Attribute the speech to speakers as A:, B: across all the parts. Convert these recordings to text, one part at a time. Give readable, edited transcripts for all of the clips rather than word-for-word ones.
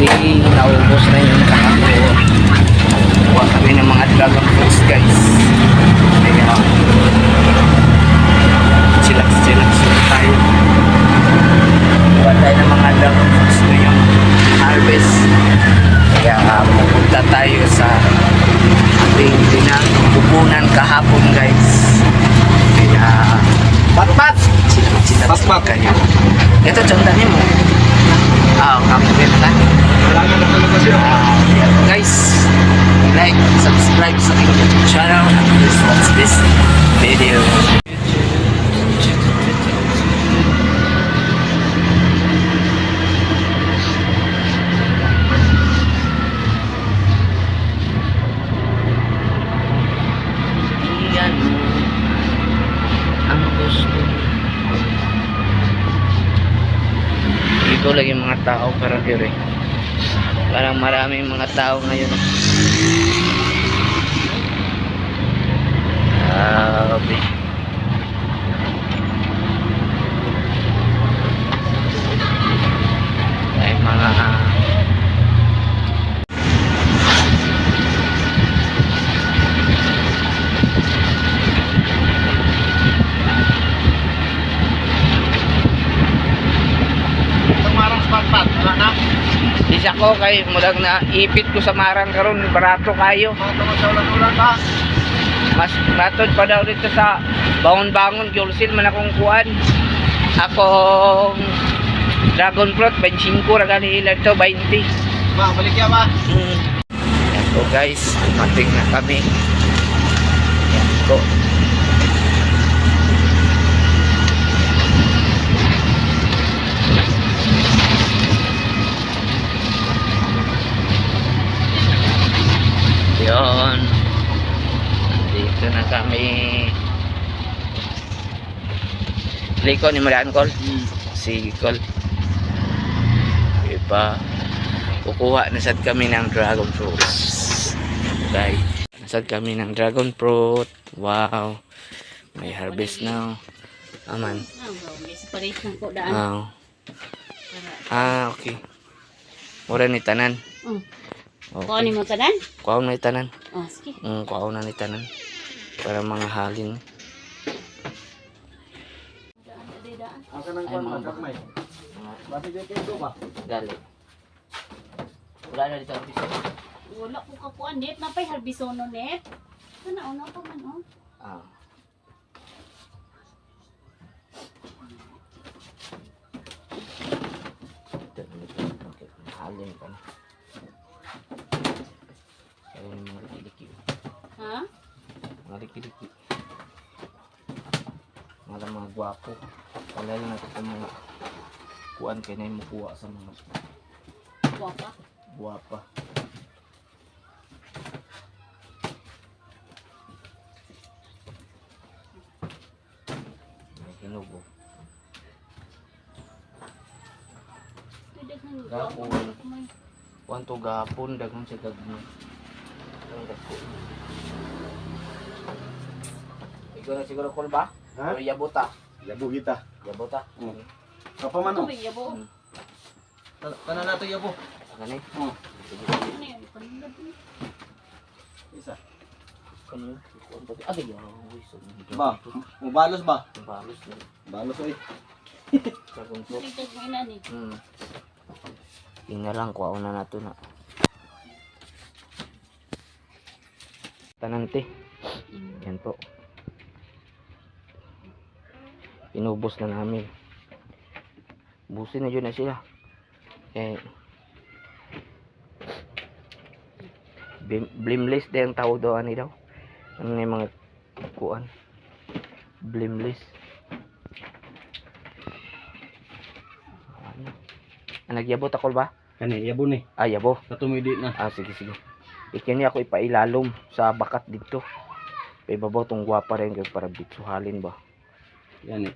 A: kasi naubos na yung kahapon. Kuha kami ng mga dragon fruits guys. Kaya chillax tayo. Kuha tayo ng mga dragon fruits ngayong harvest. Kaya pupunta tayo sa ating pinagpupunan kahapon guys. Kaya pat! Chillax kayo. Ito chondanin mo. Kapit na. Guys, like, subscribe sa aking YouTube channel and please watch this video. Iyan ang gusto. Ito lagi mga tao para dire. Parang maraming mga tao ngayon. Grabe. Ay mga isa ko kay mudag na ipit ko sa marang karon barato kayo. Mas batod pa daw dito sa bangon-bangon gyulsil man akong kuan. Akong dragon fruit 25 ra gani ilan to 20.
B: Ma, balik ya ma.
A: Yan po guys, mating na kami. Yan po. Yun, dito na kami. Liko ni Marian Col. Si Col. Iba kukuha na sad kami ng dragon fruits. Okay. Nasad kami ng dragon fruit. Wow. May harvest now. Aman. Wow. Okay. Mura ni tanan.
C: Okay. Kuha ni mo tanan?
A: Kuha na ni tanan.
C: Oh, sige.
A: Kuha na ni tanan. Para mga halin.
B: Asa nang kuan magkakmay. Bati dito ito ba?
A: Gali. Wala na dito harbisono.
C: Wala ko kakuan net, napay harbisono net. Ano pa man oh.
A: Halin pa na. Ayun mga liki-liki.
C: Ha?
A: Mga liki-liki. Mga gwapo. Palala na ito mga kuan kayo na yung makuha sa mga
C: Guwapa?
A: guwapa. May kinubo. Gapon. Kuan to gapon. Dagang siya gagmo. Ang dako. Ikaw na siguro kol ba?
B: Ha?
A: O yabota?
B: Yabo kita.
A: Yabota?
B: Kapa man oh.
C: Tubig yabo.
B: Tanan nato yabo.
A: Gani?
B: Oh.
C: Ano yan? Panulad mo.
B: Isa.
A: Kano? Kuan pati. Agay yaw.
B: Ba, mubalos ba?
A: Balos na.
B: Balos oy.
A: Dragon fruit.
C: Tingtag mo ina ni.
A: Tingnan lang kuha na nato na. Tanante. Yan po. Inubos na namin. Busin na yun na sila. Blameless din ang tao doon daw. Ano na yung mga kuan? Blameless. Nagyabot ako ba?
B: Kani yabo ni.
A: Yabo.
B: Katumidi na.
A: Sige. Ikini ako ipailalom sa bakat dito. Paibabaw tong gwapa rin kayo para bitsuhalin ba?
B: Yan eh.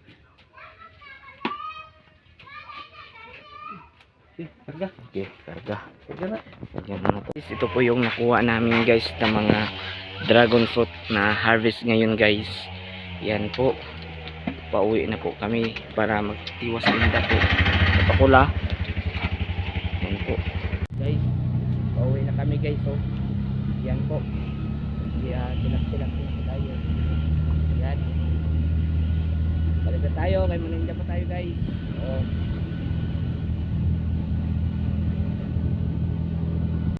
B: Karga.
A: Okay, karga.
B: Karga na.
A: Yan na to. Ito po yung nakuha namin guys ng mga dragon fruit na harvest ngayon guys. Yan po. Pauwi na po kami para magtiwas inda po. Napakula. Yan po. kami guys. So, yan po. Silap-silap po tayo. Yan. Balik na tayo. Kay Maninda pa tayo guys.